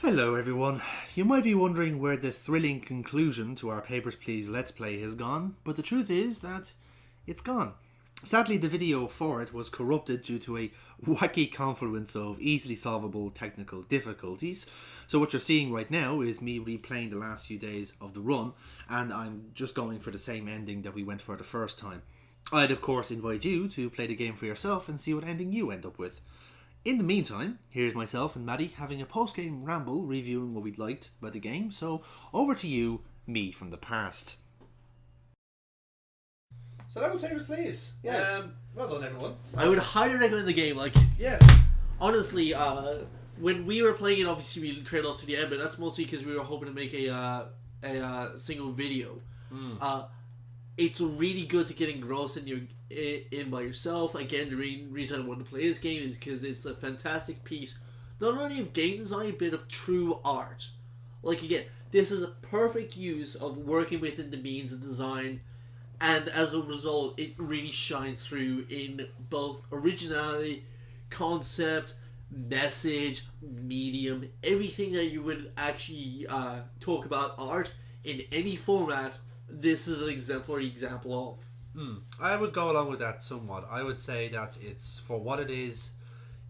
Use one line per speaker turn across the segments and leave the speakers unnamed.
Hello everyone. You might be wondering where the thrilling conclusion to our Papers, Please Let's Play has gone, but the truth is that it's gone. Sadly, the video for it was corrupted due to a wacky confluence of easily solvable technical difficulties. So what you're seeing right now is me replaying the last few days of the run, and I'm just going for the same ending that we went for the first time. I'd of course invite you to play the game for yourself and see what ending you end up with. In the meantime, here's myself and Matty having a post-game ramble reviewing what we'd liked about the game, so over to you, me from the past.
So that was Papers, Please.
Yes.
Well done, everyone.
I would highly recommend the game.
Yes.
Honestly, when we were playing it, obviously we trailed off to the end, but that's mostly because we were hoping to make a single video. It's really good to get engrossed in by yourself. Again, the reason I wanted to play this game is because it's a fantastic piece, not only of game design, but of true art. Again, this is a perfect use of working within the means of design, and as a result, it really shines through in both originality, concept, message, medium, everything that you would actually talk about art in any format. This is an exemplary example of.
I would go along with that somewhat. I would say that it's, for what it is,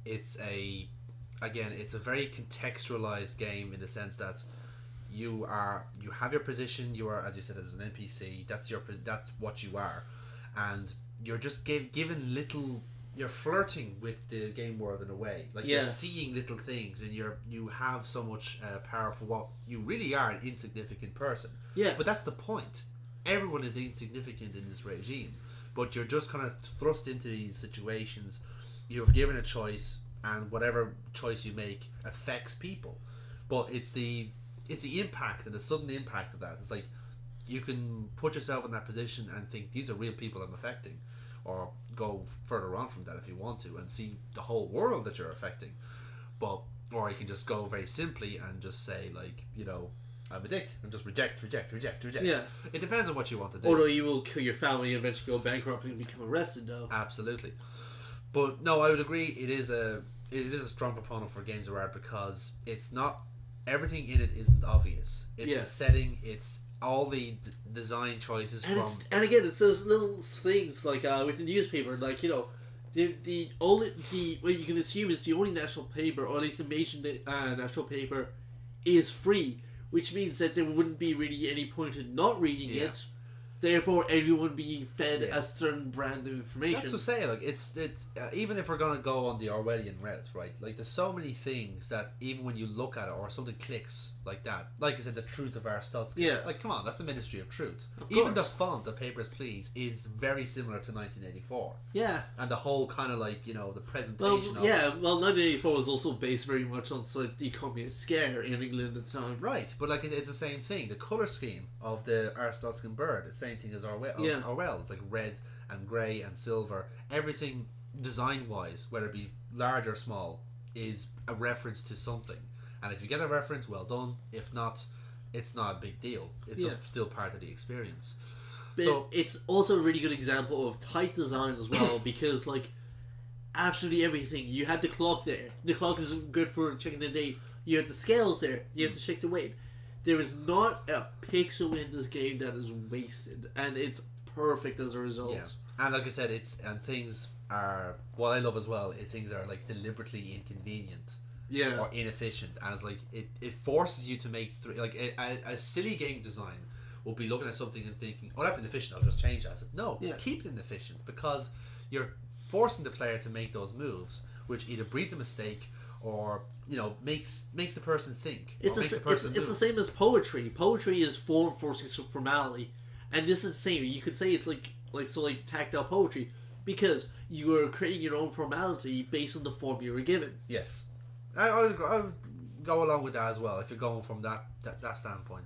it's a very contextualized game in the sense that you have your position. You are, as you said, as an NPC. That's what you are, and you're just given little. You're flirting with the game world in a way. You're seeing little things, and you have so much power for what you really are, an insignificant person.
Yeah.
But that's the point. Everyone is insignificant in this regime, but you're just kind of thrust into these situations. You're given a choice, and whatever choice you make affects people. But it's the impact and the sudden impact of that. It's like you can put yourself in that position and think these are real people I'm affecting, or go further on from that if you want to and see the whole world that you're affecting. Or you can just go very simply and just say, I'm a dick, and just reject.
Yeah.
It depends on what you want to do.
Although you will kill your family and eventually go bankrupt and become arrested, though.
Absolutely. But no, I would agree. It is a strong proponent for games of art because it's not everything in it isn't obvious. It's a setting. It's all the design choices
and again, it's those little things with the newspaper, the only what you can assume is the only national paper, or at least the major national paper, is free, which means that there wouldn't be really any point in not reading it. Therefore, everyone being fed a certain brand of information.
That's what I'm saying. It's even if we're gonna go on the Orwellian route, right? There's so many things that even when you look at it or something clicks like that, like I said, the truth of Arstotska.
Yeah.
Come on, that's the Ministry of Truth.
Even
the font of Papers, Please is very similar to 1984.
Yeah.
And the whole kind of the presentation.
Well, 1984 was also based very much on the communist scare in England at the time.
Right, but it's the same thing. The color scheme of the Arstotskan bird, the same thing as Orwell. It's like red and grey and silver. Everything design wise, whether it be large or small, is a reference to something. And if you get a reference, well done. If not, it's not a big deal. It's just still part of the experience.
But it's also a really good example of tight design as well, because absolutely everything. You had the clock there. The clock is good for checking the date. You have the scales there. You have to check the weight. There is not a pixel in this game that is wasted, and it's perfect as a result.
Yeah. And like I said, things are, what I love as well is things are deliberately inconvenient.
Yeah.
Or inefficient, and it's it forces you to make a silly game design will be looking at something and thinking, oh, that's inefficient, I'll just change that. No, keep it inefficient, because you're forcing the player to make those moves, which either breeds a mistake or makes the person think.
It's the same as poetry. Poetry is form forcing formality, and this is the same. You could say it's like tactile poetry, because you are creating your own formality based on the form you were given.
Yes, I would go along with that as well if you're going from that standpoint.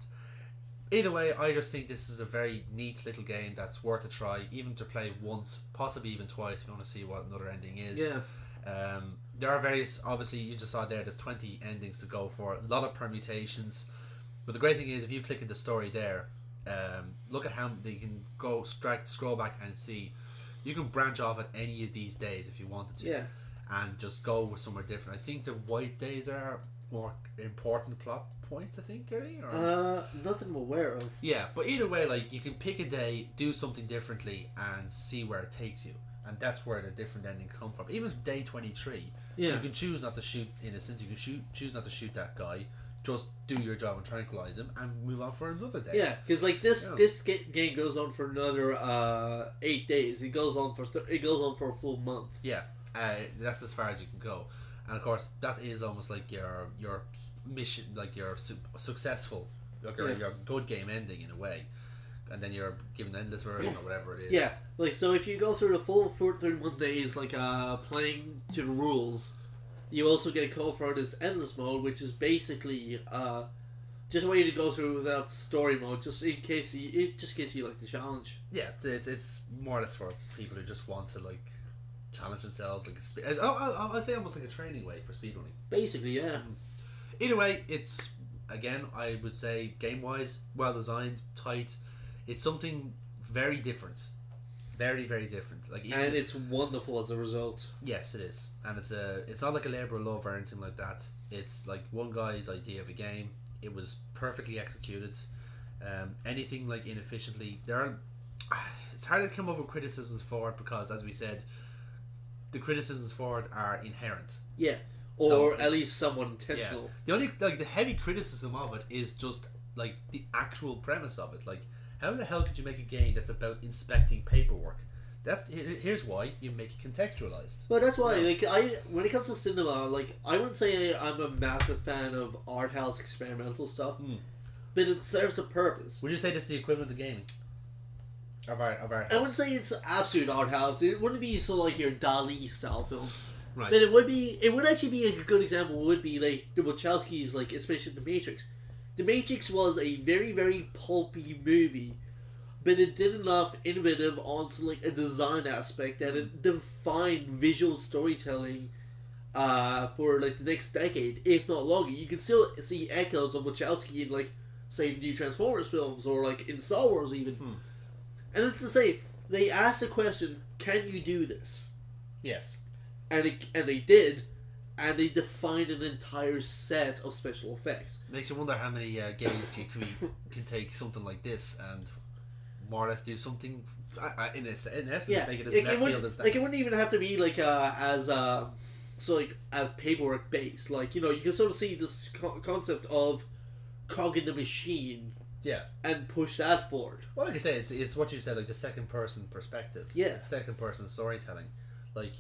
Either way, I just think this is a very neat little game that's worth a try, even to play once, possibly even twice if you want to see what another ending is.
Yeah.
There are various, obviously you just saw there's 20 endings to go for, a lot of permutations, but the great thing is if you click at the story there, look at how you can go scroll back and see you can branch off at any of these days if you wanted to, and just go with somewhere different. I think the white days are more important plot points, I think, are they? Or?
Nothing I'm aware of.
Yeah, but either way, like, you can pick a day, do something differently, and see where it takes you. And that's where the different endings come from. Even day 23,
Yeah.
you can choose not to shoot innocents, you can choose not to shoot that guy, just do your job and tranquilize him, and move on for another day.
Yeah, because like this game goes on for another 8 days. It goes on for a full month.
Yeah, that's as far as you can go. And of course, that is almost like your mission, like your successful, like your good game ending in a way. And then you're given the endless version or whatever it is.
Yeah, like so if you go through the full 31 days, like playing to the rules, you also get a code for this endless mode, which is basically just a way to go through without story mode, just in case it just gives you like the challenge.
Yeah, it's more or less for people who just want to like challenge themselves. Like I'd say almost like a training way for speedrunning.
Basically, yeah.
Either way, it's again I would say game wise, well designed, tight. It's something very different, very very different. Like
and it's wonderful as a result.
Yes, it is, and it's not like a labour of love or anything like that. It's like one guy's idea of a game. It was perfectly executed. Anything like inefficiently, it's hard to come up with criticisms for it because, as we said, the criticisms for it are inherent.
Yeah, or at least somewhat intentional.
Yeah. The only like the heavy criticism of it is just like the actual premise of it. Like, how the hell could you make a game that's about inspecting paperwork? Here's why you make it contextualized.
But that's why, like, when it comes to cinema, like, I wouldn't say I'm a massive fan of art house experimental stuff, but it serves a purpose.
Would you say this is the equivalent of gaming? Of art house?
I wouldn't say it's absolute art house. It wouldn't be so like your Dali style film,
right?
But it would actually be a good example. Would be like the Wachowskis, like especially The Matrix. The Matrix was a very very pulpy movie. But it did enough innovative onto like a design aspect that it defined visual storytelling for like the next decade, if not longer. You can still see echoes of Wachowski in like say new Transformers films or like in Star Wars even. And it's to say they asked the question, "Can you do this?"
Yes.
And they did, and they defined an entire set of special effects.
Makes you wonder how many games can take something like this and more or less do something in essence, make it as left field as that.
Like it wouldn't even have to be like as paperwork based. Like, you know, you can sort of see this concept of cog in the machine, and push that forward.
Well, like I say, it's what you said, like the second person perspective, second person storytelling. Like,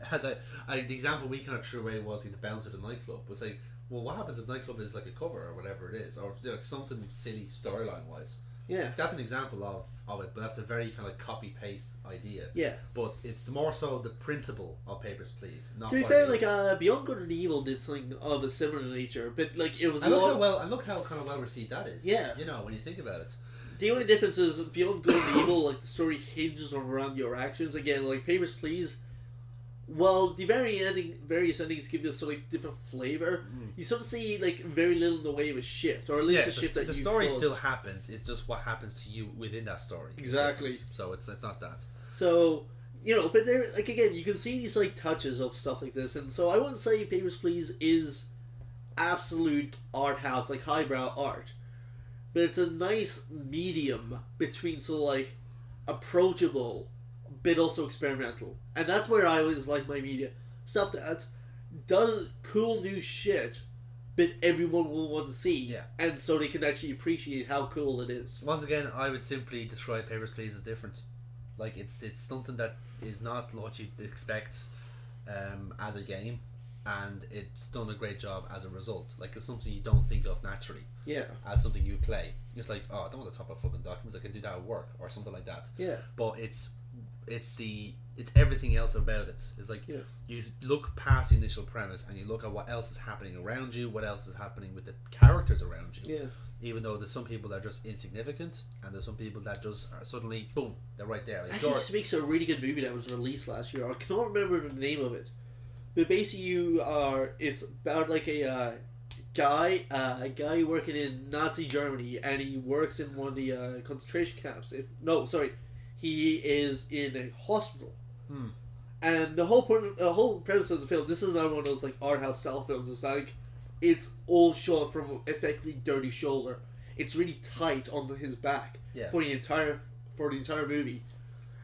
as the example we kind of threw away was like the bouncer at the nightclub. Was like, well, what happens if the nightclub is like a cover or whatever it is, or like something silly storyline wise.
Yeah,
that's an example of it, but that's a very kind of copy paste idea.
Yeah,
but it's more so the principle of Papers, Please. Not
to be fair, like Beyond Good and Evil did something of a similar nature, but like it was.
And look how kind of well received that is.
Yeah,
you know, when you think about it.
The only difference is Beyond Good and Evil, like the story hinges around your actions. Again, like Papers, Please. Well, the various endings give you a sort of different flavor. You sort of see like very little in the way of a shift, or at least a shift that
the story still happens. It's just what happens to you within that story.
Exactly.
So it's not that.
So, you know, but there, like again, you can see these like touches of stuff like this, and so I wouldn't say Papers, Please is absolute art house, like highbrow art, but it's a nice medium between sort of like approachable but also experimental. And that's where I always like my media. Stuff that does cool new shit, but everyone will want to see.
Yeah.
And so they can actually appreciate how cool it is.
Once again, I would simply describe Papers, Please as different. Like, it's something that is not what you'd expect as a game, and it's done a great job as a result. Like, it's something you don't think of naturally.
Yeah.
As something you play. It's like, oh, I don't want to top up fucking documents, I can do that at work, or something like that.
Yeah.
But it's everything else about it. It's like you look past the initial premise and you look at what else is happening around you, what else is happening with the characters around you.
Yeah.
Even though there's some people that are just insignificant, and there's some people that just are suddenly boom, they're right there. Like
actually speaks to a really good movie that was released last year. I cannot remember the name of it, but basically it's about like a guy working in Nazi Germany, and he works in one of the concentration camps. He is in a hospital. And the whole premise of the film, this is not one of those like art house style films. It's like it's all shot from effectively dirty shoulder. It's really tight on his back for the entire movie.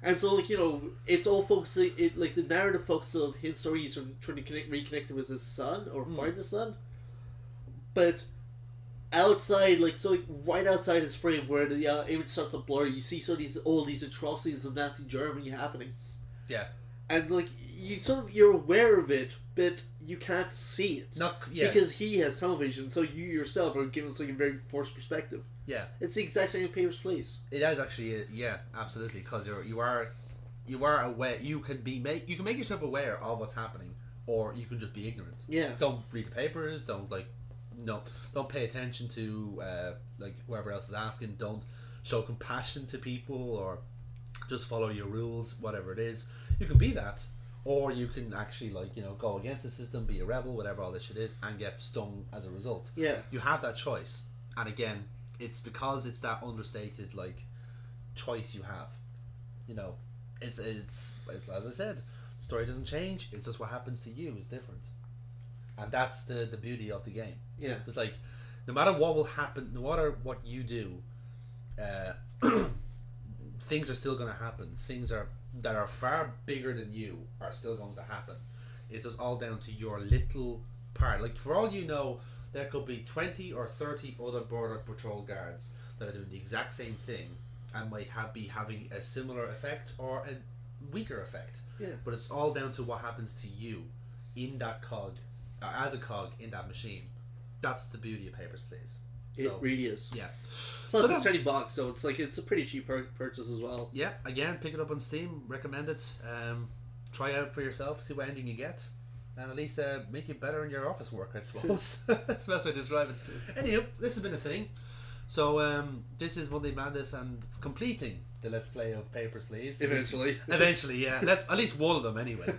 And so, like, you know, it's all focusing. Like, the narrative focuses on his story. He's trying to reconnect with his son or find his son. But outside, like, so like, right outside his frame, where the image starts to blur, you see all these atrocities of Nazi Germany happening.
Yeah.
And like, you're aware of it, but you can't see it. Because he has television, so you yourself are given like a very forced perspective.
Yeah.
It's the exact same in Papers, Please.
It is actually, absolutely, because you are aware. You can make yourself aware of what's happening, or you can just be ignorant.
Yeah.
Don't read the papers. Don't pay attention to like whoever else is asking. Don't show compassion to people, or just follow your rules, whatever it is. You can be that, or you can actually, like, you know, go against the system, be a rebel, whatever all this shit is, and get stung as a result.
Yeah.
You have that choice, and again, it's because it's that understated, like, choice you have. You know, it's as I said, the story doesn't change. It's just what happens to you is different, and that's the beauty of the game.
Yeah.
It's like, no matter what will happen, no matter what you do, things are still going to happen. Things that are far bigger than you are still going to happen. It's just all down to your little part. Like, for all you know, there could be 20 or 30 other border patrol guards that are doing the exact same thing and might be having a similar effect or a weaker effect.
Yeah.
But it's all down to what happens to you in that cog, as a cog in that machine. That's the beauty of Papers, Please.
It really is.
Yeah.
Plus, it's $30, so it's a pretty cheap purchase as well.
Yeah, again, pick it up on Steam. Recommend it. Try out for yourself. See what ending you get, and at least make it better in your office work, I suppose. That's the best way to describe it. Anyway, this has been a thing. So this is Monday Madness, and completing the Let's Play of Papers, Please. Eventually, yeah. At least one of them, anyway.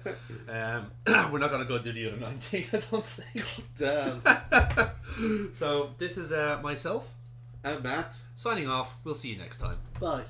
We're not going to go do the other 19, I don't think.
Damn.
So this is myself.
And Matt.
Signing off. We'll see you next time.
Bye.